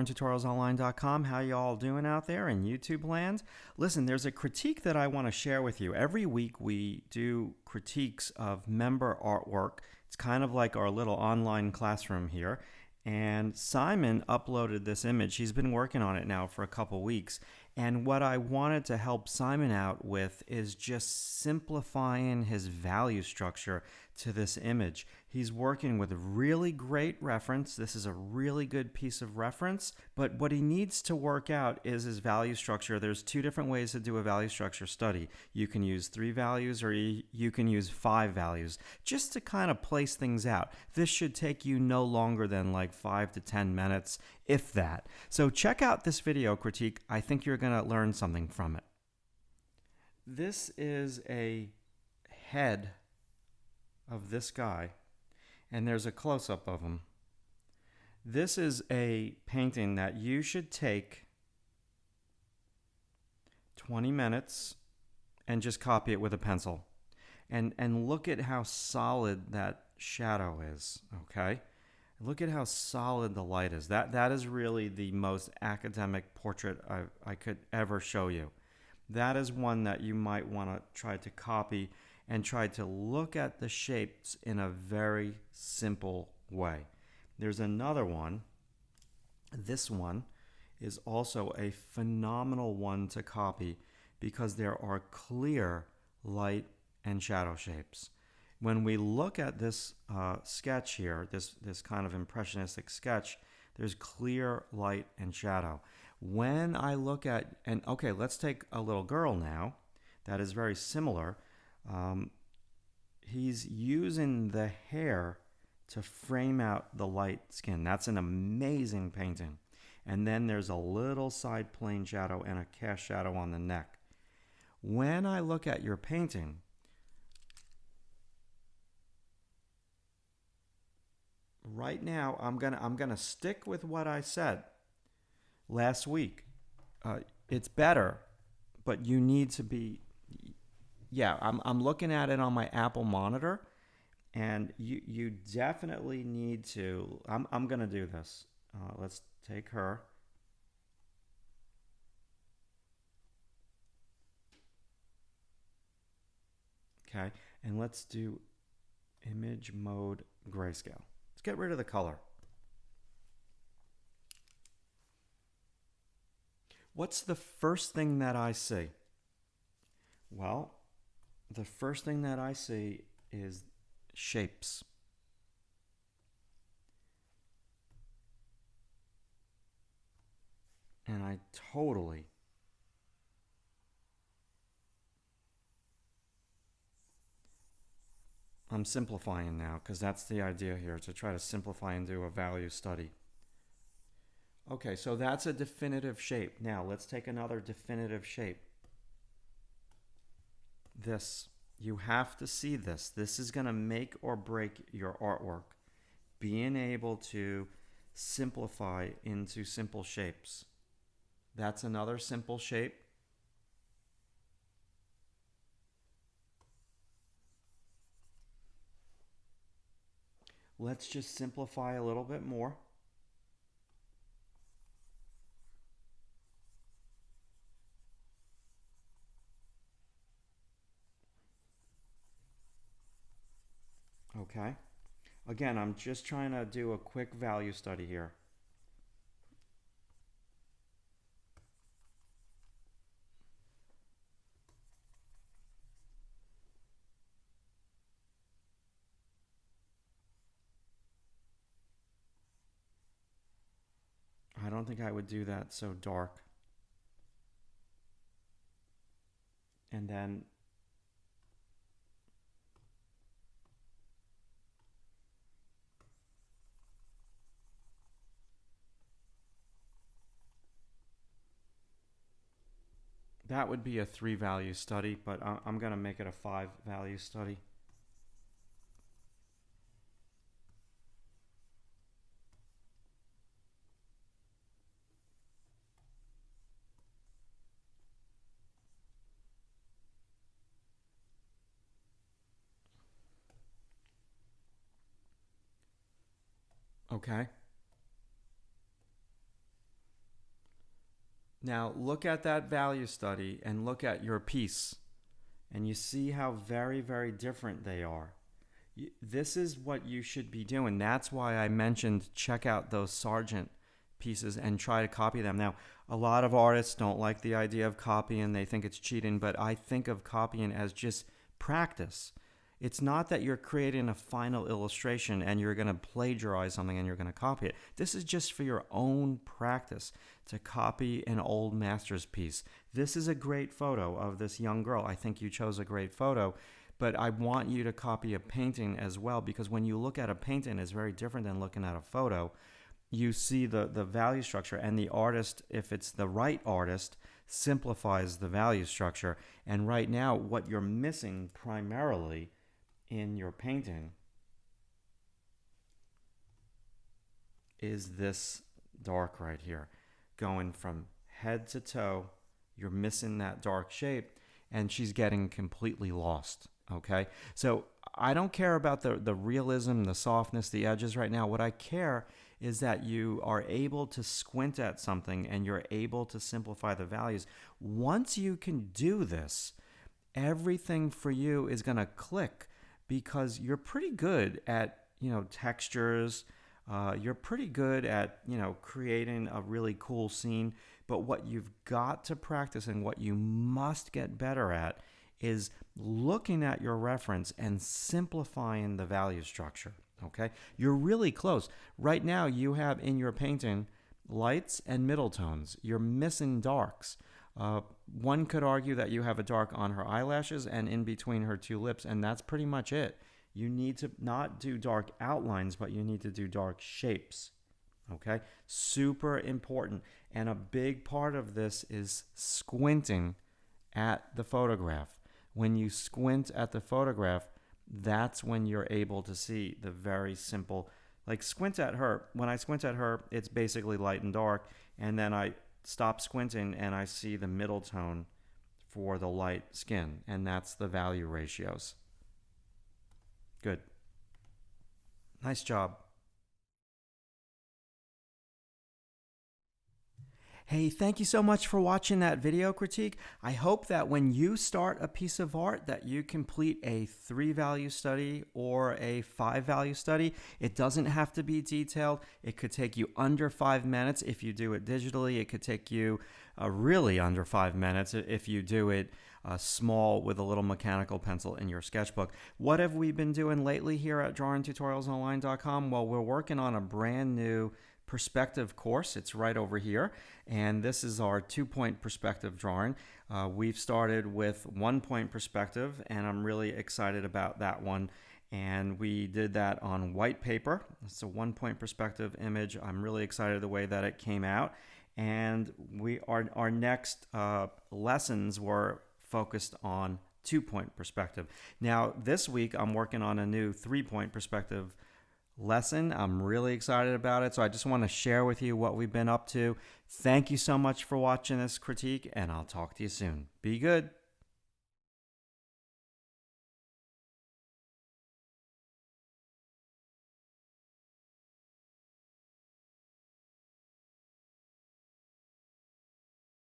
drawingtutorialsonline.com. How you all doing out there in YouTube land? Listen, there's a critique that I want to share with you. Every week we do critiques of member artwork. It's kind of like our little online classroom here. And Simon uploaded this image. He's been working on it now for a couple weeks. And what I wanted to help Simon out with is just simplifying his value structure to this image. He's working with a really great reference. This is a really good piece of reference, but what he needs to work out is his value structure. There's two different ways to do a value structure study. You can use 3 values or you can use 5 values just to kind of place things out. This should take you no longer than like 5 to 10 minutes, if that. So check out this video critique. I think you're going to learn something from it. This is a head of this guy, and there's a close-up of him. This is a painting that you should take 20 minutes and just copy it with a pencil. And look at how solid that shadow is, okay? Look at how solid the light is. That is really the most academic portrait I could ever show you. That is one that you might want to try to copy and try to look at the shapes in a very simple way. There's another one. This one is also a phenomenal one to copy because there are clear light and shadow shapes. When we look at this sketch here, this kind of impressionistic sketch, there's clear light and shadow. When I look at, and okay, let's take a little girl now that is very similar. He's using the hair to frame out the light skin. That's an amazing painting. And then there's a little side plane shadow and a cast shadow on the neck. When I look at your painting, right now I'm gonna stick with what I said last week. It's better, but you need to be. Yeah, I'm looking at it on my Apple monitor, and you definitely need to. I'm gonna do this. Let's take her. Okay, and let's do image mode grayscale. Let's get rid of the color. What's the first thing that I see? Well, the first thing that I see is shapes. And I'm simplifying now because that's the idea here, to try to simplify and do a value study. Okay, so that's a definitive shape. Now let's take another definitive shape. This. You have to see this. This is going to make or break your artwork. Being able to simplify into simple shapes. That's another simple shape. Let's just simplify a little bit more. Okay. Again, I'm just trying to do a quick value study here. I don't think I would do that so dark. And then that would be a 3 value study, but I'm going to make it a 5 value study. Okay. Now look at that value study and look at your piece, and you see how very, very different they are. This is what you should be doing. That's why I mentioned check out those Sargent pieces and try to copy them. Now, a lot of artists don't like the idea of copying, they think it's cheating, but I think of copying as just practice. It's not that you're creating a final illustration and you're going to plagiarize something and you're going to copy it. This is just for your own practice to copy an old master's piece. This is a great photo of this young girl. I think you chose a great photo, but I want you to copy a painting as well, because when you look at a painting, it's very different than looking at a photo. You see the value structure, and the artist, if it's the right artist, simplifies the value structure. And right now, what you're missing primarily in your painting is this dark right here. Going from head to toe, you're missing that dark shape, and she's getting completely lost. Okay, so I don't care about the realism, the softness, the edges right now. What I care is that you are able to squint at something and you're able to simplify the values. Once you can do this, everything for you is going to click, because you're pretty good at, textures. You're pretty good at, creating a really cool scene. But what you've got to practice and what you must get better at is looking at your reference and simplifying the value structure. Okay, you're really close. Right now, you have in your painting lights and middle tones. You're missing darks. One could argue that you have a dark on her eyelashes and in between her two lips, and that's pretty much it. You need to not do dark outlines, but you need to do dark shapes. Okay, super important. And a big part of this is squinting at the photograph. When you squint at the photograph, that's when you're able to see the very simple, like squint at her. When I squint at her, it's basically light and dark, and then I stop squinting and I see the middle tone for the light skin, and that's the value ratios. Good. Nice job. Hey, thank you so much for watching that video critique. I hope that when you start a piece of art that you complete a 3-value study or a 5-value study. It doesn't have to be detailed. It could take you under 5 minutes if you do it digitally. It could take you really under 5 minutes if you do it small with a little mechanical pencil in your sketchbook. What have we been doing lately here at drawingtutorialsonline.com? Well, we're working on a brand new perspective course. It's right over here, and this is our 2-point perspective drawing. We've started with 1-point perspective, and I'm really excited about that one. And we did that on white paper. It's a 1-point perspective image. I'm really excited the way that it came out. And our next lessons were focused on 2-point perspective. Now this week I'm working on a new 3-point perspective lesson. I'm really excited about it. So I just want to share with you what we've been up to. Thank you so much for watching this critique, and I'll talk to you soon. Be good.